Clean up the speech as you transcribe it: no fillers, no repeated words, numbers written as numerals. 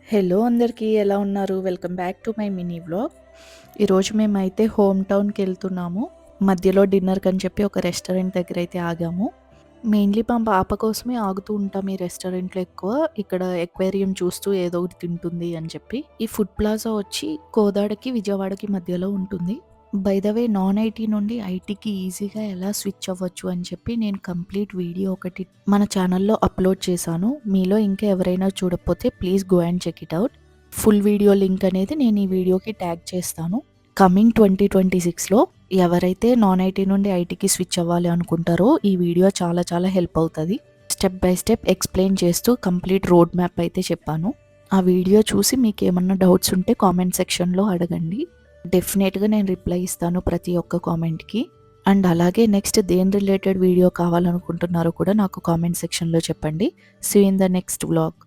Hello అందరికీ ఎలా ఉన్నారు? Welcome back to my mini vlog. ఈరోజు మేమైతే హోమ్ టౌన్‌కి వెళ్తున్నాము. మధ్యలో డిన్నర్‌కి అని చెప్పి ఒక రెస్టారెంట్ దగ్గర అయితే ఆగాము. మెయిన్‌లీ మా పాప కోసమే ఆగుతూ ఉంటాం ఈ రెస్టారెంట్‌లో ఎక్కువ. ఇక్కడ ఎక్వేరియం చూస్తూ ఏదో ఒకటి తింటుంది అని చెప్పి. ఈ ఫుడ్ ప్లాజా వచ్చి కోదాడకి, విజయవాడకి మధ్యలో ఉంటుంది. By the way non IT నుండి ఐటీకి ఈజీగా ఎలా స్విచ్ అవ్వచ్చు అని చెప్పి నేను కంప్లీట్ వీడియో ఒకటి మన ఛానల్లో అప్లోడ్ చేశాను. మీలో ఇంకా ఎవరైనా చూడకపోతే please go and check it out. Full video link అనేది నేను ఈ వీడియోకి ట్యాగ్ చేస్తాను. కమింగ్ 2026లో ఎవరైతే నాన్ ఐటీ నుండి ఐటీకి స్విచ్ అవ్వాలి అనుకుంటారో ఈ వీడియో చాలా చాలా హెల్ప్ అవుతుంది. స్టెప్ బై స్టెప్ ఎక్స్ప్లెయిన్ చేస్తూ కంప్లీట్ రోడ్ మ్యాప్ అయితే చెప్పాను. ఆ వీడియో చూసి మీకు ఏమన్నా డౌట్స్ ఉంటే కామెంట్ సెక్షన్లో అడగండి. డెఫినెట్‌గా నేను రిప్లై ఇస్తాను ప్రతి ఒక్క కామెంట్‌కి. అండ్ అలాగే నెక్స్ట్ దేని రిలేటెడ్ వీడియో కావాలనుకుంటున్నారో కూడా నాకు కామెంట్ సెక్షన్‌లో చెప్పండి. See you in the next vlog.